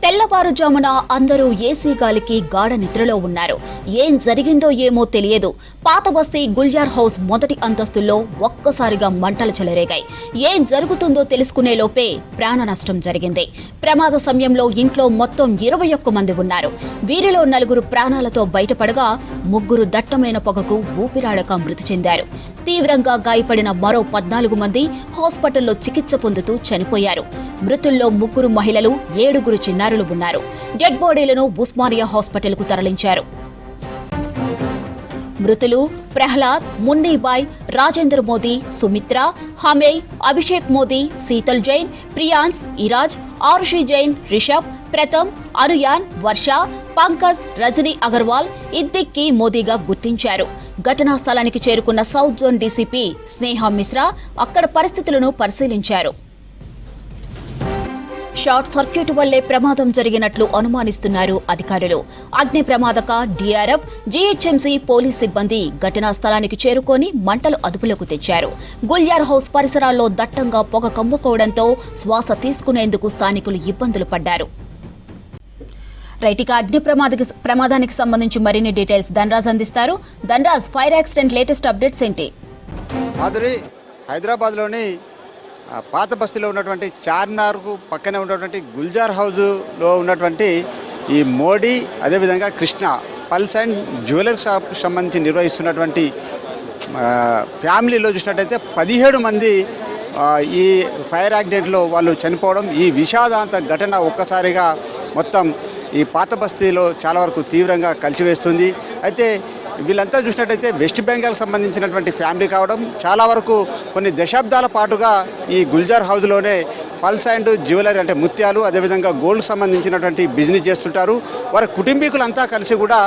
తెల్లవారుజామున అందరూ ఏసీ గాలికి గాఢ నిద్రలో ఉన్నారు. ఏం జరిగిందో ఏమో తెలియదు. పాత బస్తీ గుల్జార్ హౌస్ మొదటి అంతస్తులో ఒక్కసారిగా మంటలు చెలరేగాయి. ఏం జరుగుతుందో తెలుసుకునే లోపే ప్రాణ నష్టం జరిగింది. ప్రమాద సమయంలో ఇంట్లో మొత్తం 21 మంది ఉన్నారు. వీరిలో 4 ప్రాణాలతో బయటపడగా 3 దట్టమైన పొగకు ఊపిరాడక మృతి చెందారు. తీవ్రంగా గాయపడిన మరో 14 మంది హాస్పిటల్లో చికిత్స పొందుతూ చనిపోయారు. మృతుల్లో 3 మహిళలు, 7 చిన్నారులు ఉన్నారు. డెడ్ బాడీలను ఉస్మానియా హాస్పిటల్కు తరలించారు. మృతులు ప్రహ్లాద్, మున్నీబాయ్, రాజేంద్ర మోదీ, సుమిత్ర, హమేయ్, అభిషేక్ మోదీ, శీతల్ జైన్, ప్రియాన్స్, ఇరాజ్, ఆరుషి జైన్, రిషబ్, ప్రథమ్, అనుయాన్, వర్ష, పంకజ్, రజనీ అగర్వాల్, ఇద్దిక్కి మోదీగా గుర్తించారు. ఘటనా స్థలానికి చేరుకున్న సౌత్ జోన్ డీసీపీ స్నేహ మిశ్రా అక్కడ పరిస్థితులను పరిశీలించారు. షార్ట్ సర్క్యూట్ వల్లే ప్రమాదం జరిగినట్లు అనుమానిస్తున్నారు అధికారులు. అగ్ని ప్రమాదక డీఆర్ఎఫ్, జీహెచ్ఎంసీ పోలీస్ సిబ్బంది ఘటనా స్థలానికి చేరుకొని మంటలు అదుపులోకి తెచ్చారు. గుల్జార్ హౌస్ పరిసరాల్లో దట్టంగా పొగ కమ్ముకోవడంతో శ్వాస తీసుకునేందుకు స్థానికులు ఇబ్బందులు పడ్డారు. రైటిక అగ్ని ప్రమాదానికి సంబంధించి మరిన్ని డీటెయిల్స్ ధనరాజ్ అందిస్తారు. Dhanraj, fire accident latest updates ఏంటి? హైదరాబాద్లోని పాత బస్తీలో ఉన్నటువంటి చార్మినార్కు పక్కనే ఉన్నటువంటి గుల్జార్ హౌజ్లో ఉన్నటువంటి ఈ మోడీ, అదేవిధంగా Krishna pearls and jewellery shop సంబంధించి నిర్వహిస్తున్నటువంటి ఫ్యామిలీలో చూసినట్టయితే 17 మంది ఈ ఫైర్ యాక్సిడెంట్లో వాళ్ళు చనిపోవడం, ఈ విషాదాంత ఘటన ఒక్కసారిగా మొత్తం ఈ పాత బస్తీలో చాలా వరకు తీవ్రంగా కలిసివేస్తుంది. అయితే వీళ్ళంతా చూసినట్టయితే వెస్ట్ బెంగాల్కి సంబంధించినటువంటి ఫ్యామిలీ కావడం, చాలా వరకు కొన్ని దశాబ్దాల పాటుగా ఈ గుల్జార్ హౌస్లోనే పల్స్ అండ్ జ్యువెలరీ అంటే ముత్యాలు, అదేవిధంగా గోల్డ్కి సంబంధించినటువంటి బిజినెస్ చేస్తుంటారు. వారి కుటుంబీకులంతా కలిసి కూడా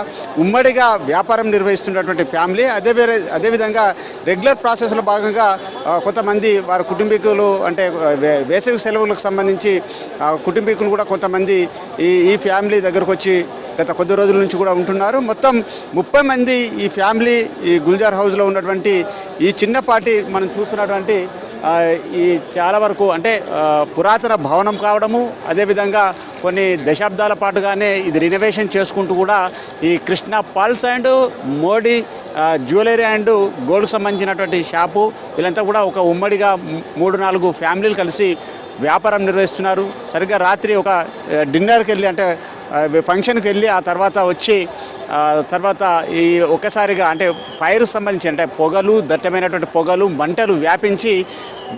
ఉమ్మడిగా వ్యాపారం నిర్వహిస్తున్నటువంటి ఫ్యామిలీ. అదేవిధంగా రెగ్యులర్ ప్రాసెస్లో భాగంగా కొంతమంది వారి కుటుంబీకులు అంటే వేసవి సెలవులకు సంబంధించి కుటుంబీకులు కూడా కొంతమంది ఈ ఫ్యామిలీ దగ్గరకు వచ్చి గత కొద్ది రోజుల నుంచి కూడా ఉంటున్నారు. మొత్తం 30 మంది ఈ ఫ్యామిలీ ఈ గుల్జార్ హౌస్లో ఉన్నటువంటి ఈ చిన్నపాటి మనం చూస్తున్నటువంటి ఈ చాలా వరకు అంటే పురాతన భవనం కావడము, అదేవిధంగా కొన్ని దశాబ్దాల పాటుగానే ఇది రినోవేషన్ చేసుకుంటూ కూడా ఈ Krishna pearls and Modi jewellery and గోల్డ్కి సంబంధించినటువంటి షాపు వీళ్ళంతా కూడా ఒక ఉమ్మడిగా 3-4 ఫ్యామిలీలు కలిసి వ్యాపారం నిర్వహిస్తున్నారు. సరిగ్గా రాత్రి ఒక డిన్నర్కి వెళ్ళి అంటే ఫంక్షన్కి వెళ్ళి ఆ తర్వాత ఈ ఒక్కసారిగా అంటే ఫైర్ సంబంధించి అంటే పొగలు, దట్టమైనటువంటి పొగలు, మంటలు వ్యాపించి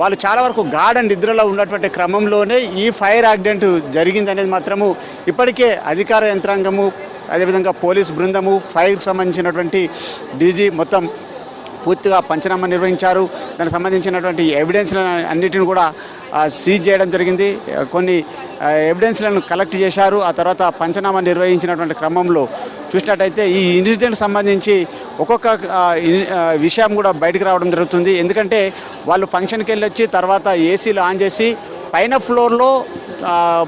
వాళ్ళు చాలా వరకు గాఢ నిద్రలో ఉన్నటువంటి క్రమంలోనే ఈ ఫైర్ యాక్సిడెంట్ జరిగిందనేది మాత్రము ఇప్పటికే అధికార యంత్రాంగము, అదేవిధంగా పోలీస్ బృందము, ఫైర్కి సంబంధించినటువంటి డీజీ మొత్తం పూర్తిగా పంచనామా నిర్వహించారు. దానికి సంబంధించినటువంటి ఎవిడెన్స్లను అన్నిటిని కూడా సీజ్ చేయడం జరిగింది. కొన్ని ఎవిడెన్స్లను కలెక్ట్ చేశారు. ఆ తర్వాత పంచనామా నిర్వహించినటువంటి క్రమంలో చూసినట్టయితే ఈ ఇన్సిడెంట్ సంబంధించి ఒక్కొక్క విషయం కూడా బయటకు రావడం జరుగుతుంది. ఎందుకంటే వాళ్ళు ఫంక్షన్కి వెళ్ళి వచ్చి తర్వాత ఏసీలు ఆన్ చేసి పైన ఫ్లోర్లో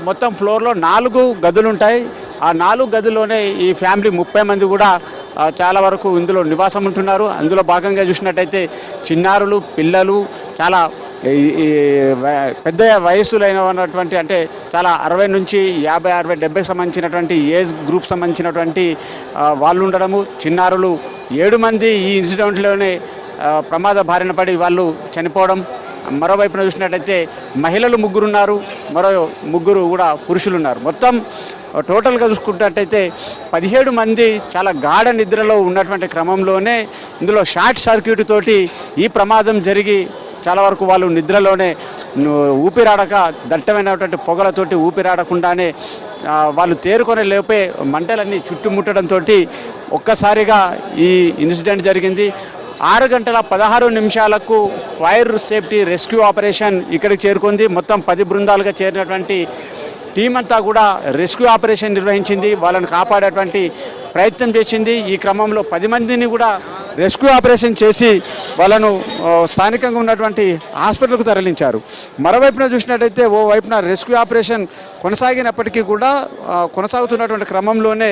మొత్తం ఫ్లోర్లో 4 గదులు ఉంటాయి. ఆ 4 గదుల్లోనే ఈ ఫ్యామిలీ 30 మంది కూడా చాలా వరకు ఇందులో నివాసం ఉంటున్నారు. అందులో భాగంగా చూసినట్టయితే చిన్నారులు, పిల్లలు, చాలా పెద్ద వయస్సులైనటువంటి అంటే చాలా 60 నుంచి 50, 60, 70 సంబంధించినటువంటి ఏజ్ గ్రూప్ సంబంధించినటువంటి వాళ్ళు ఉండడము, చిన్నారులు 7 మంది ఈ ఇన్సిడెంట్లోనే ప్రమాద బారిన పడి వాళ్ళు చనిపోవడం. మరోవైపున చూసినట్టయితే మహిళలు 3 ఉన్నారు, మరో 3 కూడా పురుషులు ఉన్నారు. మొత్తం టోటల్గా చూసుకున్నట్టయితే 17 మంది చాలా గాఢ నిద్రలో ఉన్నటువంటి క్రమంలోనే ఇందులో షార్ట్ సర్క్యూట్ తోటి ఈ ప్రమాదం జరిగి చాలా వరకు వాళ్ళు నిద్రలోనే ఊపిరాడక దట్టమైనటువంటి పొగలతోటి ఊపిరాడకుండానే వాళ్ళు తేరుకొని లేపే మంటలన్నీ చుట్టుముట్టడంతో ఒక్కసారిగా ఈ ఇన్సిడెంట్ జరిగింది. 6:16 ఫైర్ సేఫ్టీ రెస్క్యూ ఆపరేషన్ ఇక్కడికి చేరుకుంది. మొత్తం 10 బృందాలుగా చేరినటువంటి టీం అంతా కూడా రెస్క్యూ ఆపరేషన్ నిర్వహించింది. వాళ్ళని కాపాడేటువంటి ప్రయత్నం చేసింది. ఈ క్రమంలో 10 మందిని కూడా రెస్క్యూ ఆపరేషన్ చేసి వాళ్ళను స్థానికంగా ఉన్నటువంటి హాస్పిటల్కు తరలించారు. మరోవైపున చూసినట్టయితే ఓ వైపున రెస్క్యూ ఆపరేషన్ కొనసాగినప్పటికీ కూడా కొనసాగుతున్నటువంటి క్రమంలోనే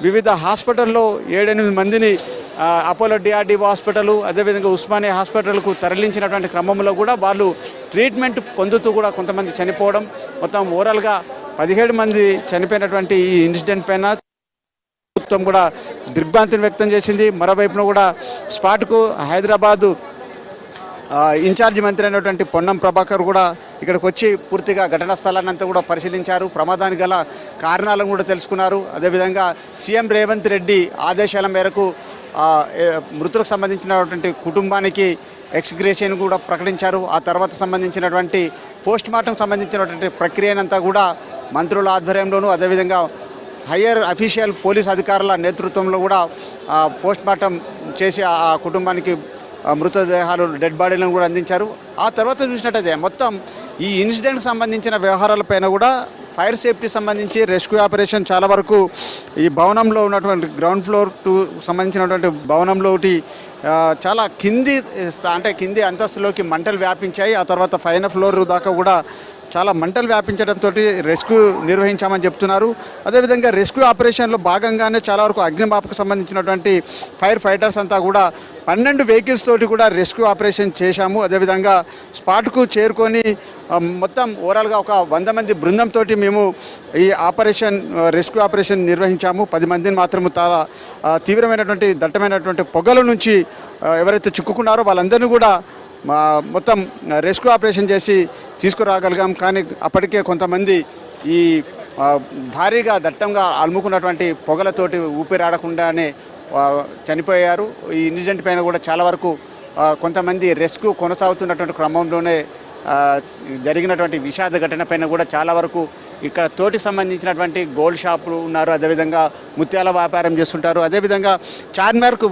వివిధ హాస్పిటల్లో 7-8 మందిని అపోలో డిఆర్డీఓ హాస్పిటల్, అదేవిధంగా ఉస్మానియా హాస్పిటల్కు తరలించినటువంటి క్రమంలో కూడా వాళ్ళు ట్రీట్మెంట్ పొందుతూ కూడా కొంతమంది చనిపోవడం, మొత్తం ఓవరాల్గా 17 మంది చనిపోయినటువంటి ఈ ఇన్సిడెంట్ పైన ప్రభుత్వం కూడా దిగ్భ్రాంతిని వ్యక్తం చేసింది. మరోవైపున కూడా స్పాట్కు హైదరాబాదు ఇన్ఛార్జి మంత్రి అయినటువంటి పొన్నం ప్రభాకర్ కూడా ఇక్కడికి వచ్చి పూర్తిగా ఘటనా స్థలాన్ని అంతా కూడా పరిశీలించారు. ప్రమాదానికి గల కారణాలను కూడా తెలుసుకున్నారు. అదేవిధంగా సీఎం రేవంత్ రెడ్డి ఆదేశాల మేరకు మృతులకు సంబంధించినటువంటి కుటుంబానికి ఎక్స్గ్రేషన్ కూడా ప్రకటించారు. ఆ తర్వాత సంబంధించినటువంటి పోస్ట్ మార్టం సంబంధించినటువంటి ప్రక్రియనంతా కూడా మంత్రుల ఆధ్వర్యంలోనూ అదేవిధంగా హయ్యర్ అఫీషియల్ పోలీస్ అధికారుల నేతృత్వంలో కూడా పోస్ట్ మార్టం చేసి ఆ కుటుంబానికి మృతదేహాలు డెడ్ బాడీలను కూడా అందించారు. ఆ తర్వాత చూసినట్టయితే మొత్తం ఈ ఇన్సిడెంట్కి సంబంధించిన వ్యవహారాలపైన కూడా ఫైర్ సేఫ్టీ సంబంధించి రెస్క్యూ ఆపరేషన్ చాలా వరకు ఈ భవనంలో ఉన్నటువంటి గ్రౌండ్ ఫ్లోర్ టు సంబంధించినటువంటి భవనంలో చాలా కింది అంతస్తులోకి మంటలు వ్యాపించాయి. ఆ తర్వాత పైన ఫ్లోర్ దాకా కూడా చాలా మంటలు వ్యాపించడంతో రెస్క్యూ నిర్వహించామని చెప్తున్నారు. అదేవిధంగా రెస్క్యూ ఆపరేషన్లో భాగంగానే చాలా వరకు అగ్నిమాపకు సంబంధించినటువంటి ఫైర్ ఫైటర్స్ అంతా కూడా 12 వెహికల్స్ తోటి కూడా రెస్క్యూ ఆపరేషన్ చేశాము. అదేవిధంగా స్పాట్కు చేరుకొని మొత్తం ఓవరాల్గా ఒక 100 మంది బృందంతో మేము ఈ రెస్క్యూ ఆపరేషన్ నిర్వహించాము. 10 మందిని మాత్రము చాలా తీవ్రమైనటువంటి దట్టమైనటువంటి పొగల నుంచి ఎవరైతే చిక్కుకున్నారో వాళ్ళందరినీ కూడా మొత్తం రెస్క్యూ ఆపరేషన్ చేసి తీసుకురాగలిగాం. కానీ అప్పటికే కొంతమంది ఈ భారీగా దట్టంగా అలుముకున్నటువంటి పొగలతోటి ఊపిరాడకుండానే చనిపోయారు. ఈ ఇన్సిడెంట్ పైన కూడా చాలా వరకు కొంతమంది రెస్క్యూ కొనసాగుతున్నటువంటి క్రమంలోనే జరిగినటువంటి విషాద ఘటన పైన కూడా చాలా వరకు ఇక్కడ తోటికి సంబంధించినటువంటి గోల్డ్ షాపులు ఉన్నారు. అదేవిధంగా ముత్యాల వ్యాపారం చేస్తుంటారు. అదేవిధంగా చార్మినార్కు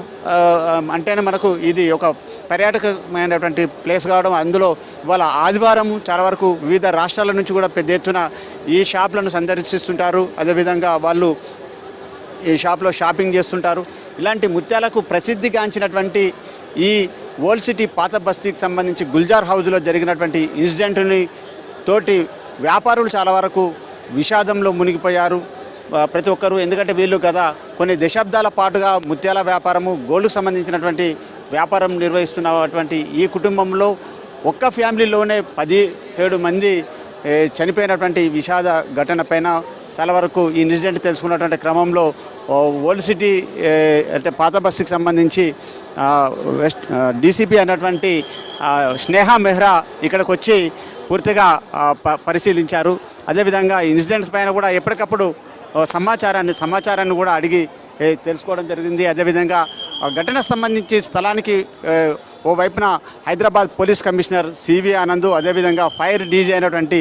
అంటేనే మనకు ఇది ఒక పర్యాటకమైనటువంటి ప్లేస్ కావడం, అందులో ఇవాళ ఆదివారం చాలా వరకు వివిధ రాష్ట్రాల నుంచి కూడా పెద్ద ఎత్తున ఈ షాపులను సందర్శిస్తుంటారు. అదేవిధంగా వాళ్ళు ఈ షాప్లో షాపింగ్ చేస్తుంటారు. ఇలాంటి ముత్యాలకు ప్రసిద్ధిగాంచినటువంటి ఈ ఓల్డ్ సిటీ పాత బస్తీకి సంబంధించి గుల్జార్ హౌజ్లో జరిగినటువంటి ఇన్సిడెంట్ని తోటి వ్యాపారులు చాలా వరకు విషాదంలో మునిగిపోయారు ప్రతి ఒక్కరు. ఎందుకంటే వీళ్ళు కదా కొన్ని దశాబ్దాల పాటుగా ముత్యాల వ్యాపారము గోల్డ్కు సంబంధించినటువంటి వ్యాపారం నిర్వహిస్తున్నటువంటి ఈ కుటుంబంలో ఒక్క ఫ్యామిలీలోనే 17 మంది చనిపోయినటువంటి విషాద ఘటన పైన చాలా వరకు ఈ ఇన్సిడెంట్ తెలుసుకున్నటువంటి క్రమంలో ఓల్డ్ సిటీ అంటే పాత బస్సుకి సంబంధించి డీసీపీ అన్నటువంటి స్నేహా మెహ్రా ఇక్కడికి వచ్చి పూర్తిగా పరిశీలించారు. అదేవిధంగా ఇన్సిడెంట్స్ పైన కూడా ఎప్పటికప్పుడు సమాచారాన్ని కూడా అడిగి తెలుసుకోవడం జరిగింది. అదేవిధంగా ఘటన సంబంధించి స్థలానికి ఓవైపున Hyderabad police commissioner CV Anand, అదేవిధంగా ఫైర్ డీజీ అయినటువంటి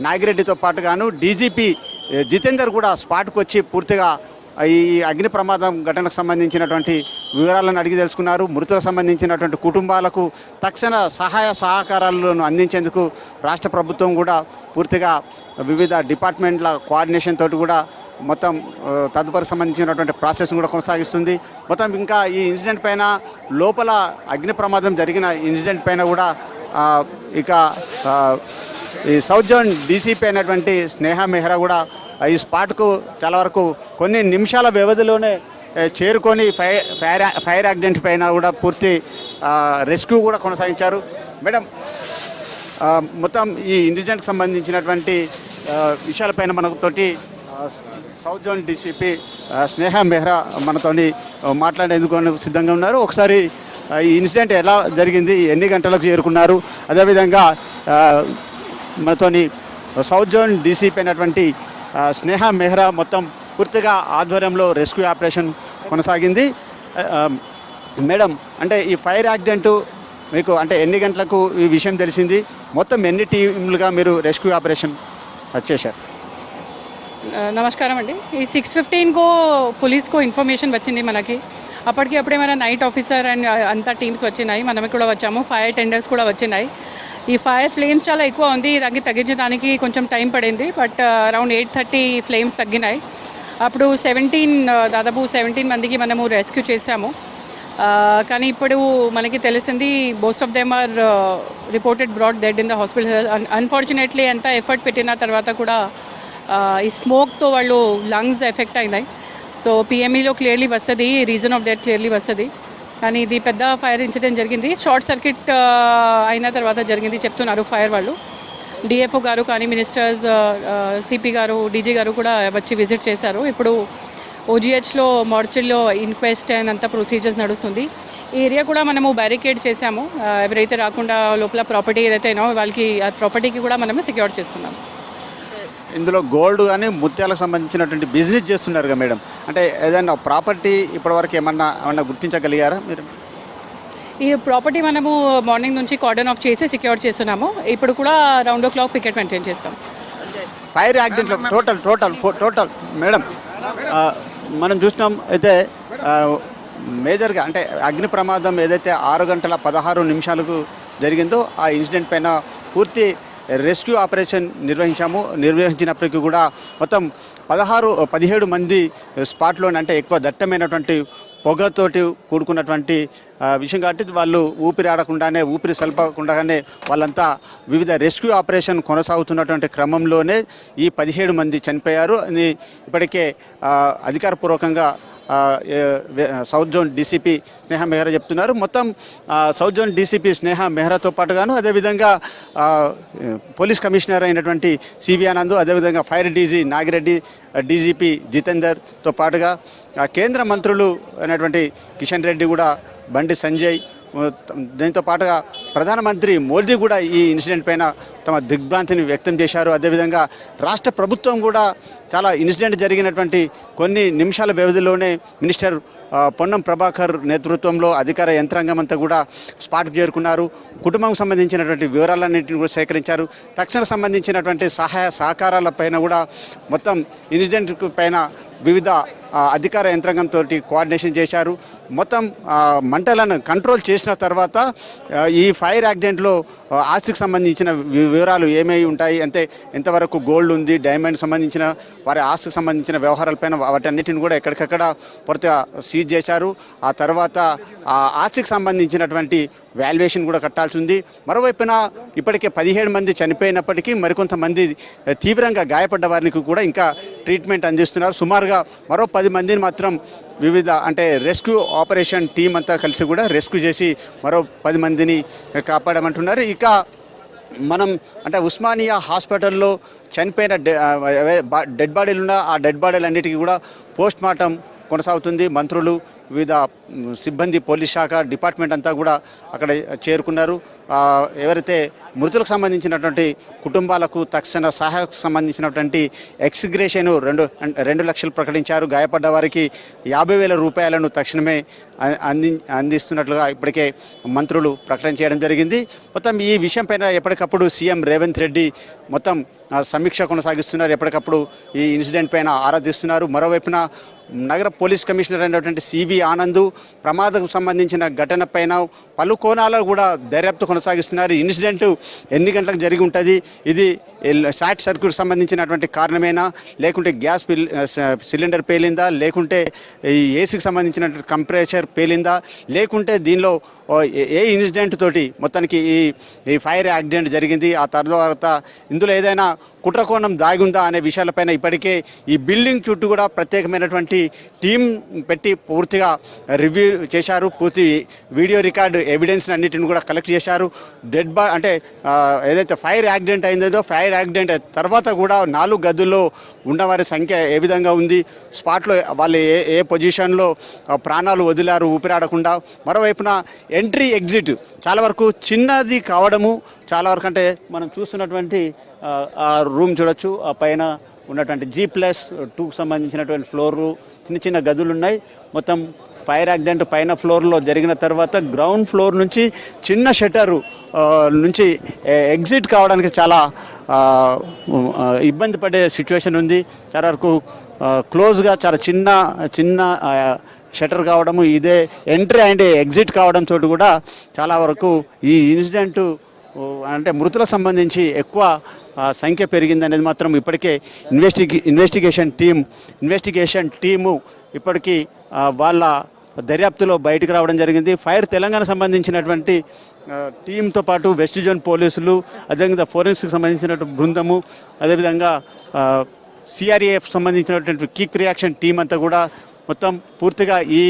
నాగిరెడ్డితో పాటుగాను డీజీపీ జితేందర్ కూడా స్పాట్కు వచ్చి పూర్తిగా ఈ అగ్ని ప్రమాదం ఘటనకు సంబంధించినటువంటి వివరాలను అడిగి తెలుసుకున్నారు. మృతులకు సంబంధించినటువంటి కుటుంబాలకు తక్షణ సహాయ సహకారాలను అందించేందుకు రాష్ట్ర ప్రభుత్వం కూడా పూర్తిగా వివిధ డిపార్ట్మెంట్ల కోఆర్డినేషన్ తోటి కూడా మొత్తం తదుపరి సంబంధించినటువంటి ప్రాసెస్ కూడా కొనసాగిస్తుంది. మొత్తం ఇంకా ఈ ఇన్సిడెంట్ పైన లోపల అగ్ని ప్రమాదం జరిగిన ఇన్సిడెంట్ పైన కూడా ఇక ఈ సౌత్ జోన్ డీసీపీ అయినటువంటి స్నేహా మెహ్రా కూడా ఈ స్పాట్కు చాలా వరకు కొన్ని నిమిషాల వ్యవధిలోనే చేరుకొని ఫైర్ యాక్సిడెంట్ పైన కూడా పూర్తి రెస్క్యూ కూడా కొనసాగించారు. మేడం, మొత్తం ఈ ఇన్సిడెంట్కి సంబంధించినటువంటి విషయాలపైన మనతోటి south zone DCP Sneha Mehra మనతోని మాట్లాడేందుకు సిద్ధంగా ఉన్నారు. ఒకసారి ఈ ఇన్సిడెంట్ ఎలా జరిగింది, ఎన్ని గంటలకు చేరుకున్నారు, అదేవిధంగా మనతోని సౌత్ జోన్ డీసీపీ అయినటువంటి స్నేహా మెహ్రా మొత్తం పూర్తిగా ఆధ్వర్యంలో రెస్క్యూ ఆపరేషన్ కొనసాగింది. మేడం, అంటే ఈ ఫైర్ యాక్సిడెంట్ మీకు అంటే ఎన్ని గంటలకు ఈ విషయం తెలిసింది, మొత్తం ఎన్ని టీములుగా మీరు రెస్క్యూ ఆపరేషన్ చేశారు? నమస్కారం అండి. ఈ 6:15 పోలీస్కు ఇన్ఫర్మేషన్ వచ్చింది మనకి. అప్పటికి మన నైట్ ఆఫీసర్ అండ్ అంతా టీమ్స్ వచ్చినాయి, మనం కూడా వచ్చాము, ఫైర్ టెండర్స్ కూడా వచ్చినాయి. ఈ ఫైర్ ఫ్లేమ్స్ చాలా ఎక్కువ ఉంది, తగ్గించడానికి కొంచెం టైం పడింది. బట్ అరౌండ్ 8:30 ఫ్లేమ్స్ తగ్గినాయి. అప్పుడు దాదాపు 17 మందికి మనము రెస్క్యూ చేసాము. కానీ ఇప్పుడు మనకి తెలిసింది most of them are reported brought dead in the hospital. Unfortunately ఎంత ఎఫర్ట్ పెట్టిన తర్వాత కూడా ఈ స్మోక్తో వాళ్ళు లంగ్స్ ఎఫెక్ట్ అయినాయి. సో పిఎంఈలో క్లియర్లీ వస్తుంది, రీజన్ ఆఫ్ డెత్ క్లియర్లీ వస్తుంది. కానీ ఇది పెద్ద ఫైర్ ఇన్సిడెంట్ జరిగింది, షార్ట్ సర్క్యూట్ అయిన తర్వాత జరిగింది చెప్తున్నారు ఫైర్ వాళ్ళు. డిఎఫ్ఓ గారు కానీ మినిస్టర్స్, సిపి గారు, డీజీ గారు కూడా వచ్చి విజిట్ చేశారు. ఇప్పుడు ఓజిహెచ్లో మార్చిల్లో ఇన్క్వెస్ట్ అండ్ అంతా ప్రొసీజర్స్ నడుస్తుంది. ఈ ఏరియా కూడా మనము బ్యారికేడ్ చేశాము. ఎవరైతే రాకుండా లోపల ప్రాపర్టీ ఏదైతేనో వాళ్ళకి ఆ ప్రాపర్టీకి కూడా మనము సెక్యూర్ చేస్తున్నాము. ఇందులో గోల్డ్ కానీ ముత్యాలకు సంబంధించినటువంటి బిజినెస్ చేస్తున్నారు కదా మేడం, అంటే ఏదైనా ప్రాపర్టీ ఇప్పటివరకు ఏమన్నా గుర్తించగలిగారా మీరు? ఈ ప్రాపర్టీ మనము మార్నింగ్ నుంచి కార్డన్ ఆఫ్ చేసి సెక్యూర్ చేస్తున్నాము. ఇప్పుడు కూడా రౌండ్ ఓ క్లాక్ పికెట్ మెయింటైన్ చేస్తాం. ఫైర్ యాక్సిడెంట్లో టోటల్ మేడం మనం చూసినాం అయితే మేజర్గా అంటే అగ్ని ప్రమాదం ఏదైతే 6:16 జరిగిందో ఆ ఇన్సిడెంట్ పైన పూర్తి రెస్క్యూ ఆపరేషన్ నిర్వహించినప్పటికీ కూడా మొత్తం 17 మంది స్పాట్లోనే, అంటే ఎక్కువ దట్టమైనటువంటి పొగతోటి కూడుకున్నటువంటి విషయం కాబట్టి వాళ్ళు ఊపిరి సల్పకుండానే వాళ్ళంతా వివిధ రెస్క్యూ ఆపరేషన్ కొనసాగుతున్నటువంటి క్రమంలోనే ఈ 17 మంది చనిపోయారు అని ఇప్పటికే అధికారపూర్వకంగా సౌత్ జోన్ డీసీపీ స్నేహ మెహ్రా చెప్తున్నారు. మొత్తం సౌత్ జోన్ డీసీపీ స్నేహ మెహ్రాతో పాటుగాను అదేవిధంగా పోలీస్ కమిషనర్ అయినటువంటి సివి ఆనంద్, అదేవిధంగా ఫైర్ డీజీ నాగిరెడ్డి, డీజీపీ జితేందర్తో పాటుగా కేంద్ర మంత్రులు అయినటువంటి కిషన్ రెడ్డి కూడా, బండి సంజయ్, దీంతో పాటుగా ప్రధానమంత్రి మోదీ కూడా ఈ ఇన్సిడెంట్ పైన తమ దిగ్భ్రాంతిని వ్యక్తం చేశారు. అదేవిధంగా రాష్ట్ర ప్రభుత్వం కూడా చాలా ఇన్సిడెంట్ జరిగినటువంటి కొన్ని నిమిషాల వ్యవధిలోనే మినిస్టర్ పొన్నం ప్రభాకర్ నేతృత్వంలో అధికార యంత్రాంగం అంతా కూడా స్పాట్కు చేరుకున్నారు. కుటుంబం సంబంధించినటువంటి వివరాలన్నింటినీ కూడా సేకరించారు. తక్షణ సంబంధించినటువంటి సహాయ సహకారాలపైన కూడా మొత్తం ఇన్సిడెంట్ పైన వివిధ అధికార యంత్రాంగంతో కోఆర్డినేషన్ చేశారు. మొత్తం మంటలను కంట్రోల్ చేసిన తర్వాత ఈ ఫైర్ యాక్సిడెంట్లో ఆస్తికి సంబంధించిన వివరాలు ఏమేమి ఉంటాయి, అంటే ఎంతవరకు గోల్డ్ ఉంది, డైమండ్ సంబంధించిన వారి ఆస్తికి సంబంధించిన వ్యవహారాలపైన వాటన్నిటిని కూడా ఎక్కడికక్కడ పూర్తిగా సీజ్ చేశారు. ఆ తర్వాత ఆ ఆస్తికి సంబంధించినటువంటి వాల్యుయేషన్ కూడా కట్టాల్సి ఉంది. మరోవైపున ఇప్పటికే 17 మంది చనిపోయినప్పటికీ మరికొంతమంది తీవ్రంగా గాయపడ్డ వారికి కూడా ఇంకా ట్రీట్మెంట్ అందిస్తున్నారు. సుమారుగా మరో 10 మందిని మాత్రం వివిధ అంటే రెస్క్యూ ఆపరేషన్ టీం అంతా కలిసి కూడా రెస్క్యూ చేసి మరో 10 మందిని కాపాడమంటున్నారు. ఇక మనం అంటే ఉస్మానియా హాస్పిటల్లో చనిపోయిన డెడ్ బాడీలు ఉన్న ఆ డెడ్ బాడీలు అన్నిటికీ కూడా పోస్ట్ మార్టం కొనసాగుతుంది. మంత్రులు, వివిధ సిబ్బంది, పోలీస్ శాఖ డిపార్ట్మెంట్ అంతా కూడా అక్కడ చేరుకున్నారు. ఎవరైతే మృతులకు సంబంధించినటువంటి కుటుంబాలకు తక్షణ సహాయకు సంబంధించినటువంటి ఎక్స్గ్రేషన్ 2 లక్షలు ప్రకటించారు. గాయపడ్డ వారికి 50,000 రూపాయలను తక్షణమే అందిస్తున్నట్లుగా ఇప్పటికే మంత్రులు ప్రకటన చేయడం జరిగింది. మొత్తం ఈ విషయం పైన ఎప్పటికప్పుడు సీఎం రేవంత్ రెడ్డి మొత్తం సమీక్ష కొనసాగిస్తున్నారు. ఎప్పటికప్పుడు ఈ ఇన్సిడెంట్ పైన ఆరాధిస్తున్నారు. మరోవైపున నగర పోలీస్ కమిషనర్ అయినటువంటి సివి ఆనంద్ ప్రమాదకు సంబంధించిన ఘటన పైన పలు కోణాలలో కూడా దర్యాప్తు కొనసాగిస్తున్నారు. ఇన్సిడెంట్ ఎన్ని గంటలకు జరిగి ఉంటుంది, ఇది షార్ట్ సర్క్యూట్ సంబంధించినటువంటి కారణమేనా, లేకుంటే గ్యాస్ సిలిండర్ పేలిందా, లేకుంటే ఈ ఏసీకి సంబంధించినటువంటి కంప్రెషర్ పేలిందా, లేకుంటే దీనిలో ఏ ఇన్సిడెంట్ తోటి మొత్తానికి ఈ ఫైర్ యాక్సిడెంట్ జరిగింది, ఆ తర్వాత ఇందులో ఏదైనా కుట్రకోణం దాగుందా అనే విషయాలపైన ఇప్పటికే ఈ బిల్డింగ్ చుట్టూ కూడా ప్రత్యేకమైనటువంటి టీం పెట్టి పూర్తిగా రివ్యూ చేశారు. పూర్తి వీడియో రికార్డు ఎవిడెన్స్ అన్నిటిని కూడా కలెక్ట్ చేశారు. అంటే ఏదైతే ఫైర్ యాక్సిడెంట్ అయిందో ఫైర్ యాక్సిడెంట్ తర్వాత కూడా 4 గదుల్లో ఉన్నవారి సంఖ్య ఏ విధంగా ఉంది, స్పాట్లో వాళ్ళు ఏ పొజిషన్లో ప్రాణాలు వదిలారు ఊపిరాడకుండా. మరోవైపున ఎంట్రీ ఎగ్జిట్ చాలా వరకు చిన్నది కావడము, చాలా వరకు అంటే మనం చూస్తున్నటువంటి ఆ రూమ్ చూడొచ్చు, ఆ పైన ఉన్నటువంటి G+2కు సంబంధించినటువంటి ఫ్లోరు, చిన్న గదులు ఉన్నాయి. మొత్తం ఫైర్ యాక్సిడెంట్ పైన ఫ్లోర్లో జరిగిన తర్వాత గ్రౌండ్ ఫ్లోర్ నుంచి చిన్న షట్టరు నుంచి ఎగ్జిట్ కావడానికి చాలా ఇబ్బంది పడే సిచ్యువేషన్ ఉంది. చాలా వరకు క్లోజ్గా చాలా చిన్న షట్టర్ కావడము, ఇదే ఎంట్రీ అండ్ ఎగ్జిట్ కావడంతో కూడా చాలా వరకు ఈ ఇన్సిడెంట్ అంటే మృతులకు సంబంధించి ఎక్కువ సంఖ్య పెరిగిందనేది మాత్రం ఇప్పటికే ఇన్వెస్టిగేషన్ టీము ఇప్పటికీ వాళ్ళ దర్యాప్తులో బయటకు రావడం జరిగింది. ఫైర్ తెలంగాణ సంబంధించినటువంటి టీంతో పాటు వెస్ట్ జోన్ పోలీసులు, అదేవిధంగా ఫోరెన్సిక్ సంబంధించినటువంటి బృందము, అదేవిధంగా సిఆర్ఏఎఫ్ సంబంధించినటువంటి క్విక్ రియాక్షన్ టీం అంతా కూడా మొత్తం పూర్తిగా ఈ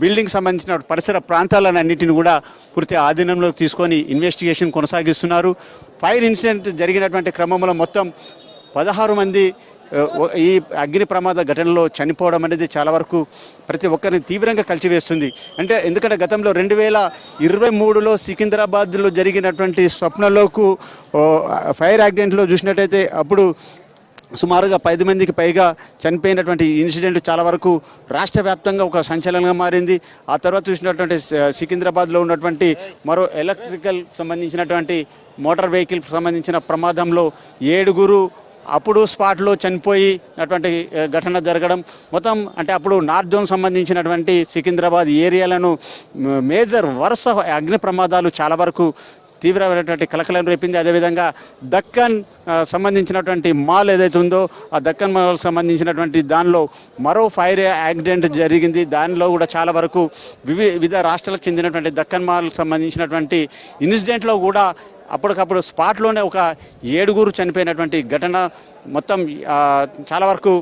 బిల్డింగ్ సంబంధించిన పరిసర ప్రాంతాలన్నింటిని కూడా పూర్తిగా ఆధీనంలోకి తీసుకొని ఇన్వెస్టిగేషన్ కొనసాగిస్తున్నారు. ఫైర్ ఇన్సిడెంట్ జరిగినటువంటి క్రమంలో మొత్తం 16 మంది ఈ అగ్ని ప్రమాద ఘటనలో చనిపోవడం అనేది చాలా వరకు ప్రతి ఒక్కరిని తీవ్రంగా కలిచివేస్తుంది. అంటే ఎందుకంటే గతంలో 2023లో సికింద్రాబాద్లో జరిగినటువంటి స్వప్నలోకు ఫైర్ యాక్సిడెంట్లో చూసినట్టయితే అప్పుడు సుమారుగా 10 మందికి పైగా చనిపోయినటువంటి ఇన్సిడెంట్ చాలా వరకు రాష్ట్ర వ్యాప్తంగా ఒక సంచలనంగా మారింది. ఆ తర్వాత చూసినటువంటి సికింద్రాబాద్లో ఉన్నటువంటి మరో ఎలక్ట్రికల్ సంబంధించినటువంటి మోటార్ వెహికల్ సంబంధించిన ప్రమాదంలో 7 అప్పుడు స్పాట్లో చనిపోయినటువంటి ఘటన జరగడం, మొత్తం అంటే అప్పుడు నార్త్ జోన్ సంబంధించినటువంటి సికింద్రాబాద్ ఏరియాలను మేజర్ వరుస అగ్ని ప్రమాదాలు చాలా వరకు తీవ్రమైనటువంటి కలకలం రేపింది. అదేవిధంగా దక్కన్ సంబంధించినటువంటి మాల్ ఏదైతే ఉందో ఆ దక్కన్ మాల్ సంబంధించినటువంటి దానిలో మరో ఫైర్ యాక్సిడెంట్ జరిగింది. దానిలో కూడా చాలా వరకు వివిధ రాష్ట్రాలకు చెందినటువంటి దక్కన్ మాల్ సంబంధించినటువంటి ఇన్సిడెంట్లో కూడా అప్పటికప్పుడు స్పాట్లోనే ఒక 7 చనిపోయినటువంటి ఘటన మొత్తం చాలా వరకు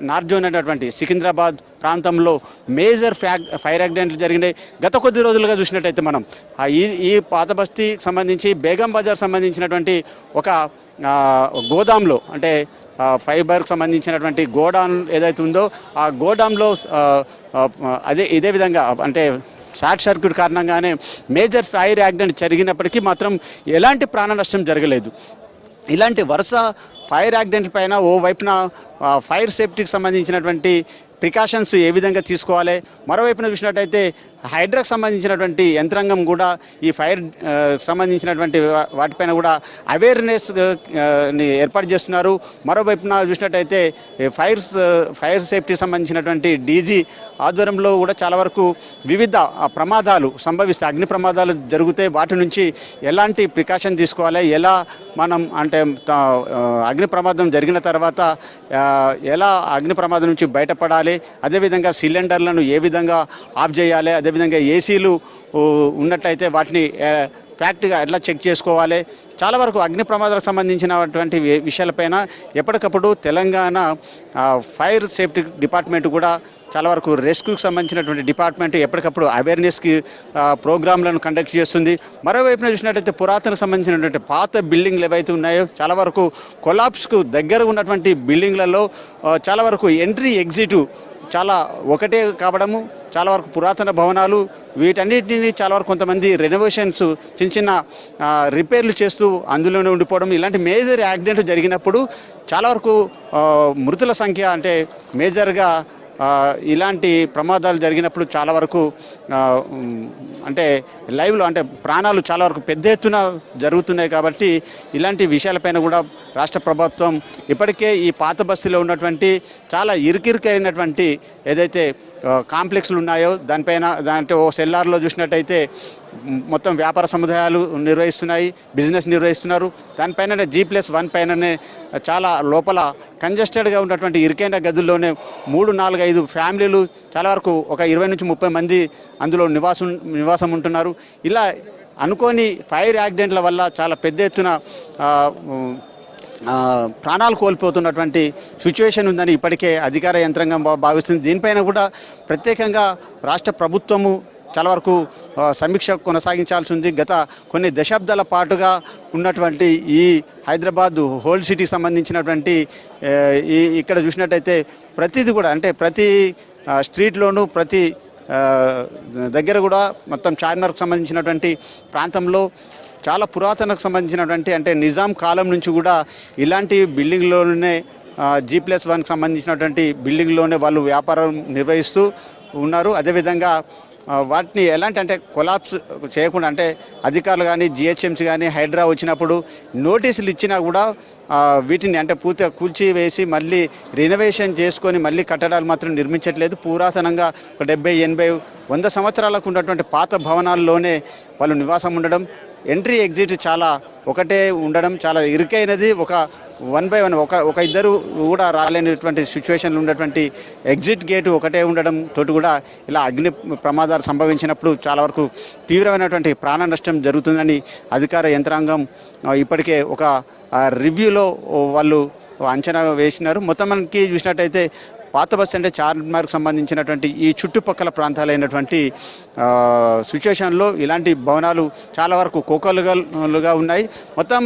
నార్త్ జోన్ అనేటువంటి సికింద్రాబాద్ ప్రాంతంలో మేజర్ ఫైర్ యాక్సిడెంట్లు జరిగినాయి. గత కొద్ది రోజులుగా చూసినట్టయితే మనం ఈ పాత బస్తీకి సంబంధించి బేగం బజార్ సంబంధించినటువంటి ఒక గోదాంలో అంటే ఫైబర్కి సంబంధించినటువంటి గోడాన్ ఏదైతే ఉందో ఆ గోడాంలో ఇదే విధంగా అంటే షార్ట్ సర్క్యూట్ కారణంగానే మేజర్ ఫైర్ యాక్సిడెంట్ జరిగినప్పటికీ మాత్రం ఎలాంటి ప్రాణ నష్టం జరగలేదు. ఇలాంటి వరుస ఫైర్ యాక్సిడెంట్ల పైన ఓ వైపున ఫైర్ సేఫ్టీకి సంబంధించినటువంటి ప్రికాషన్స్ ఏ విధంగా తీసుకోవాలి, మరోవైపున చూసినట్టయితే హైడ్రాకు సంబంధించినటువంటి యంత్రాంగం కూడా ఈ ఫైర్ సంబంధించినటువంటి వాటిపైన కూడా అవేర్నెస్ ఏర్పాటు చేస్తున్నారు. మరోవైపున చూసినట్టయితే ఫైర్ సేఫ్టీ సంబంధించినటువంటి డీజీ ఆధ్వర్యంలో కూడా చాలా వరకు వివిధ ప్రమాదాలు సంభవిస్తే అగ్ని ప్రమాదాలు జరిగితే వాటి నుంచి ఎలాంటి ప్రికాషన్ తీసుకోవాలి, ఎలా మనం అంటే అగ్ని ప్రమాదం జరిగిన తర్వాత ఎలా అగ్ని ప్రమాదం నుంచి బయటపడాలి, అదేవిధంగా సిలిండర్లను ఏ విధంగా ఆఫ్ చేయాలి, అదేవిధంగా ఏసీలు ఉన్నట్టయితే వాటిని ప్రాక్టిగా ఎట్లా చెక్ చేసుకోవాలి, చాలా వరకు అగ్ని ప్రమాదాలకు సంబంధించినటువంటి విషయాలపైన ఎప్పటికప్పుడు తెలంగాణ ఫైర్ సేఫ్టీ డిపార్ట్మెంట్ కూడా చాలా వరకు రెస్క్యూకి సంబంధించినటువంటి డిపార్ట్మెంట్ ఎప్పటికప్పుడు అవేర్నెస్కి ప్రోగ్రాంలను కండక్ట్ చేస్తుంది. మరోవైపున చూసినట్టయితే పురాతనకు సంబంధించినటువంటి పాత బిల్డింగ్లు ఏవైతే ఉన్నాయో చాలా వరకు కొలాప్స్కు దగ్గర ఉన్నటువంటి బిల్డింగ్లలో చాలా వరకు ఎంట్రీ ఎగ్జిట్ చాలా ఒకటే కావడము, చాలా వరకు పురాతన భవనాలు వీటన్నిటిని చాలా వరకు కొంతమంది రెనోవేషన్స్ చిన్న చిన్న రిపేర్లు చేస్తూ అందులోనే ఉండిపోవడం, ఇలాంటి మేజర్ యాక్సిడెంట్ జరిగినప్పుడు చాలా వరకు మృతుల సంఖ్య అంటే మేజర్గా ఇలాంటి ప్రమాదాలు జరిగినప్పుడు చాలా వరకు అంటే లైవ్లో అంటే ప్రాణాలు చాలా వరకు పెద్ద ఎత్తున జరుగుతున్నాయి. కాబట్టి ఇలాంటి విషయాలపైన కూడా రాష్ట్ర ప్రభుత్వం ఇప్పటికే ఈ పాత బస్తీలో ఉన్నటువంటి చాలా ఇరుకిరుకైనటువంటి ఏదైతే కాంప్లెక్స్లు ఉన్నాయో దానిపైన దాంట్లో ఓ సెల్లార్లో చూసినట్టయితే మొత్తం వ్యాపార సముదాయాలు నిర్వహిస్తున్నాయి, బిజినెస్ నిర్వహిస్తున్నారు. దానిపైన G+1 పైననే చాలా లోపల కంజెస్టెడ్గా ఉన్నటువంటి ఇరుకైన గదుల్లోనే 3, 4, 5 ఫ్యామిలీలు చాలా వరకు ఒక 20 నుంచి 30 మంది అందులో నివాసం ఉంటున్నారు. ఇలా అనుకోని ఫైర్ యాక్సిడెంట్ల వల్ల చాలా పెద్ద ఎత్తున ప్రాణాలు కోల్పోతున్నటువంటి సిచ్యువేషన్ ఉందని ఇప్పటికే అధికార యంత్రాంగం భావిస్తుంది. దీనిపైన కూడా ప్రత్యేకంగా రాష్ట్ర ప్రభుత్వము చాలా వరకు సమీక్ష కొనసాగించాల్సి ఉంది. గత కొన్ని దశాబ్దాల పాటుగా ఉన్నటువంటి ఈ హైదరాబాద్ హోల్ సిటీకి సంబంధించినటువంటి ఇక్కడ చూసినట్టయితే ప్రతిది కూడా అంటే ప్రతి స్ట్రీట్లోనూ ప్రతి దగ్గర కూడా మొత్తం చార్మినార్కు సంబంధించినటువంటి ప్రాంతంలో చాలా పురాతనకు సంబంధించినటువంటి అంటే నిజాం కాలం నుంచి కూడా ఇలాంటి బిల్డింగ్లోనే G+1 సంబంధించినటువంటి బిల్డింగ్లోనే వాళ్ళు వ్యాపారం నిర్వహిస్తూ ఉన్నారు. అదేవిధంగా వాటిని ఎలాంటి అంటే కొలాప్స్ చేయకుండా అంటే అధికారులు కానీ GHMC కానీ హైడ్రా వచ్చినప్పుడు నోటీసులు ఇచ్చినా కూడా వీటిని అంటే పూర్తిగా కూల్చివేసి మళ్ళీ రినోవేషన్ చేసుకొని మళ్ళీ కట్టడాలు మాత్రం నిర్మించట్లేదు. పురాతనంగా ఒక 70, 80, 100 సంవత్సరాలకు ఉన్నటువంటి పాత భవనాల్లోనే వాళ్ళు నివాసం ఉండడం, ఎంట్రీ ఎగ్జిట్ చాలా ఒకటే ఉండడం, చాలా ఇరుకైనది. ఒక 1 by 1 ఒక ఇద్దరు కూడా రాలేనటువంటి సిచ్యువేషన్లు ఉన్నటువంటి ఎగ్జిట్ గేటు ఒకటే ఉండడం తోటి కూడా ఇలా అగ్ని ప్రమాదాలు సంభవించినప్పుడు చాలా వరకు తీవ్రమైనటువంటి ప్రాణ నష్టం జరుగుతుందని అధికార యంత్రాంగం ఇప్పటికే ఒక రివ్యూలో వాళ్ళు అంచనా వేసినారు. మొత్తం మనకి చూసినట్టయితే పాత బస్తీ అంటే చార్మినార్కు సంబంధించినటువంటి ఈ చుట్టుపక్కల ప్రాంతాలైనటువంటి సిచ్యువేషన్లో ఇలాంటి భవనాలు చాలా వరకు కోకలుగా ఉన్నాయి. మొత్తం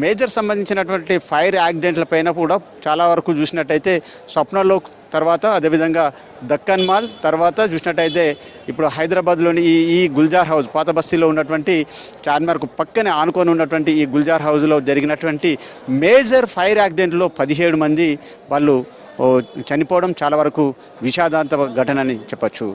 మేజర్ సంబంధించినటువంటి ఫైర్ యాక్సిడెంట్ల పైన కూడా చాలా వరకు చూసినట్టయితే స్వప్నలో తర్వాత అదేవిధంగా దక్కన్ మాల్ తర్వాత చూసినట్టయితే ఇప్పుడు హైదరాబాద్లోని ఈ గుల్జార్ హౌస్ పాత బస్తీలో ఉన్నటువంటి చార్మినార్కు పక్కనే ఆనుకొని ఉన్నటువంటి ఈ గుల్జార్ హౌస్లో జరిగినటువంటి మేజర్ ఫైర్ యాక్సిడెంట్లో 17 మంది వాళ్ళు చనిపోవడం చాలా వరకు విషాదాంత ఘటన అని చెప్పచ్చు.